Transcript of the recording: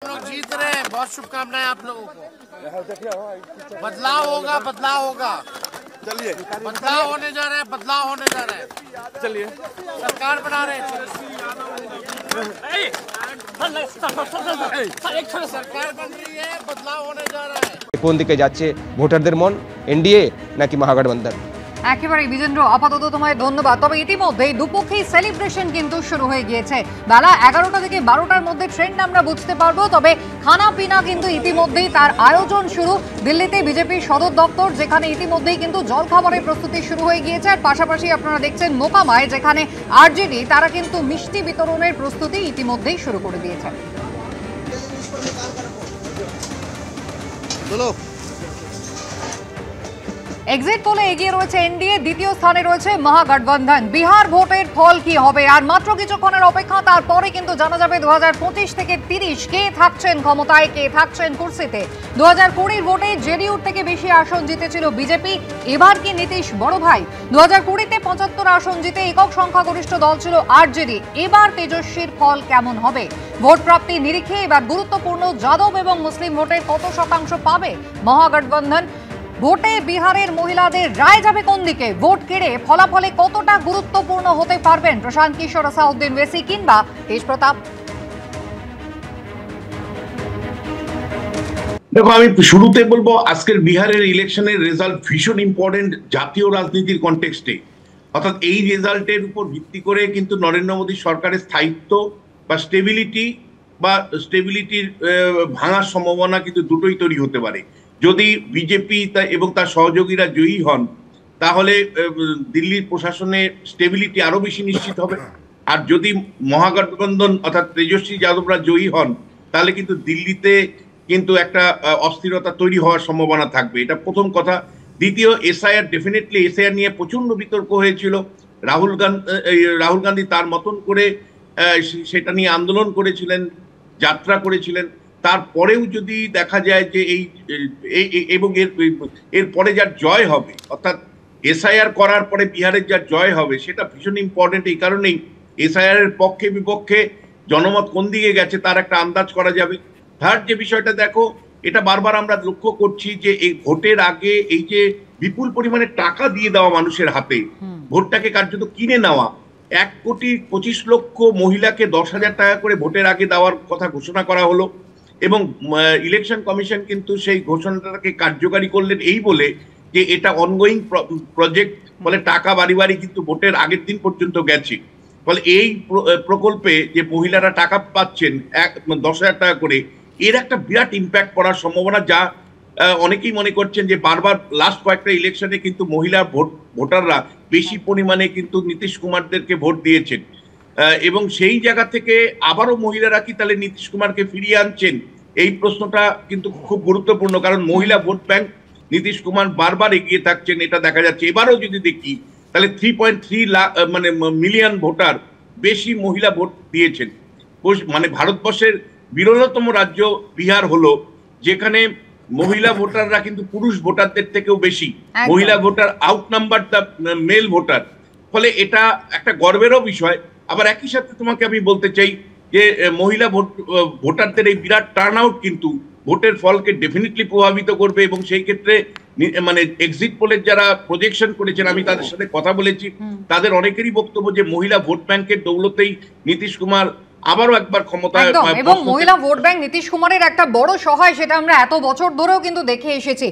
लोग जीत रहे हैं, बहुत शुभकामनाएं आप लोगों को। बदलाव होगा, बदलाव होगा। चलिए, बदलाव होने जा रहा है, बदलाव होने जा रहा है। चलिए, सरकार बना रहे हैं, सरकार बन रही है, बदलाव होने जा रहा है। কোন দিকে যাচ্ছে ভোটারদের মন, এনডিএ নাকি মহাগঠবন্ধন? একেবারে বিজেন্দ্র, আপাতত তোমায় ধন্যবাদ। তবে ইতিমধ্যেই দুপক্ষেই সেলিব্রেশন কিন্তু শুরু হয়ে গিয়েছে। বেলা 11টা থেকে 12টার মধ্যে ট্রেন্ড আমরা বুঝতে পারবো। তবে খানা পিনা কিন্তু ইতিমধ্যেই তার আয়োজন শুরু। দিল্লিতে বিজেপির সদর দপ্তর, যেখানে ইতিমধ্যেই কিন্তু জলখাবারের প্রস্তুতি শুরু হয়ে গিয়েছে। আর পাশাপাশি আপনারা দেখছেন মোকামায়, যেখানে আরজেডি তারা কিন্তু মিষ্টি বিতরণের প্রস্তুতি ইতিমধ্যেই শুরু করে দিয়েছে। এক্সিট পোলে এগিয়ে রয়েছে এনডিএ, দ্বিতীয় স্থানে রয়েছে মহাগঠবন্ধন। বিহার ভোটের ফল কি হবে আর মাত্র কিছুক্ষণের অপেক্ষা, তারপরে কিন্তু জানা যাবে 2025 থেকে 30 কে থাকছেন ক্ষমতায়, কে থাকছেন কুর্সিতে। 2020 ভোটে জেডিইউ থেকে বেশি আসন জিতেছিল বিজেপি, এবার কি নীতিশ বড় ভাই? 2020-তে 75 আসন জিতে একক সংখ্যাগরিষ্ঠ দল ছিল আরজেডি, এবার তেজস্বীর ফল কেমন হবে? ভোট প্রাপ্তি নিরিখে এবার গুরুত্বপূর্ণ যাদব এবং মুসলিম ভোটের কত শতাংশ পাবে মহাগঠবন্ধন? ভোটে বিহারের মহিলাদের রায় যাবে কোন দিকে? ভোট কেড়ে ফলাফলে কতটা গুরুত্বপূর্ণ হতে পারবেন প্রশান্ত কিশোর, আসাউদ্দিন ওয়েসি কিংবা তেজ প্রতাপ? দেখো, আমি শুরুতে বলবো আজকের বিহারের ইলেকশনের রেজাল্ট ভীষণ ইম্পর্টেন্ট জাতীয় রাজনীতির কনটেক্সটে। অর্থাৎ এই রেজাল্টের উপর ভিত্তি করে কিন্তু নরেন্দ্র মোদী সরকারের স্থায়িত্ব বা স্টেবিলিটির ভাঙার সম্ভাবনা কিন্তু দুটোই তৈরি হতে পারে। যদি বিজেপি এবং তার সহযোগীরা জয়ী হন, তাহলে দিল্লির প্রশাসনের স্টেবিলিটি আরো বেশি নিশ্চিত হবে। আর যদি মহাগঠবন্ধন অর্থাৎ তেজস্বী যাদবরা জয়ী হন, তাহলে কিন্তু দিল্লিতে কিন্তু একটা অস্থিরতা তৈরি হওয়ার সম্ভাবনা থাকবে। এটা প্রথম কথা। দ্বিতীয়, এসআইআর, ডেফিনেটলি এসআইআর নিয়ে প্রচন্ড বিতর্ক হয়েছিল। রাহুল গান্ধী তার মতন করে সেটা নিয়ে আন্দোলন করেছিলেন, যাত্রা করেছিলেন। তারপরেও যদি দেখা যায় যে এবং এর পরে যার জয় হবে, অর্থাৎ এসআইআর করার পরে বিহারের যার জয় হবে, সেটা ভীষণ ইম্পর্টেন্ট। এই কারণেই এসআইআর এর পক্ষে বিপক্ষে জনমত কোন দিকে গেছে তার একটা আন্দাজ করা যাবে। থার্ড যে বিষয়টা দেখো, এটা বারবার আমরা লক্ষ্য করছি যে এই ভোটের আগে এই যে বিপুল পরিমাণে টাকা দিয়ে দেওয়া মানুষের হাতে, ভোটটাকে কার্যত কিনে নেওয়া, 1,25,00,000 মহিলাকে 10,000 টাকা করে ভোটের আগে দেওয়ার কথা ঘোষণা করা হলো। এবং ইলেকশন কমিশন কিন্তু সেই ঘোষণাটাকে কার্যকারী করলেন এই বলে যে এটা অনগোয়িং প্রজেক্ট, ফলে টাকা বাড়ি বাড়ি কিন্তু ভোটের আগের দিন পর্যন্ত গেছে। ফলে এই প্রকল্পে যে মহিলারা টাকা পাচ্ছেন 10,000 টাকা করে, এর একটা বিরাট ইম্প্যাক্ট পড়ার সম্ভাবনা, যা অনেকেই মনে করছেন যে বারবার লাস্ট কয়েকটা ইলেকশনে কিন্তু মহিলা ভোটাররা বেশি পরিমাণে কিন্তু নীতিশ কুমারদেরকে ভোট দিয়েছেন। এবং সেই জায়গা থেকে আবারও মহিলারা কি তাহলে নীতিশ কুমারকে ফিরিয়ে আনছেন, এই প্রশ্নটা কিন্তু খুব গুরুত্বপূর্ণ। কারণ মহিলা ভোট ব্যাংক নীতিশ কুমার বারবার এগিয়ে থাকছেন, এটা দেখা যাচ্ছে। এবারও যদি দেখি তাহলে 3.3 মিলিয়ন ভোটার বেশি মহিলা ভোট দিয়েছেন। মানে ভারতবর্ষের বিরলতম রাজ্য বিহার হলো যেখানে মহিলা ভোটাররা কিন্তু পুরুষ ভোটারদের থেকেও বেশি, মহিলা voter out number the mail voter. ফলে এটা একটা গর্বেরও বিষয়। আবার একই সাথে তোমাকে আমি বলতে চাই যে মহিলা ভোটারদের এই বিরাট টার্ন আউট কিন্তু ভোটের ফলকে ডেফিনেটলি প্রভাবিত করবে। এবং সেই ক্ষেত্রে মানে এক্সিট পোলের যারা প্রজেকশন করেছেন, আমি তাদের সাথে কথা বলেছি, তাদের অনেকেরই বক্তব্য যে মহিলা ভোট ব্যাংকের দৌলতেই নীতিশ কুমার আবারও একবার ক্ষমতায়। এবং মহিলা ভোট ব্যাংক নীতিশ কুমারের একটা বড় সহায়, সেটা আমরা এত বছর ধরেও কিন্তু দেখে এসেছি।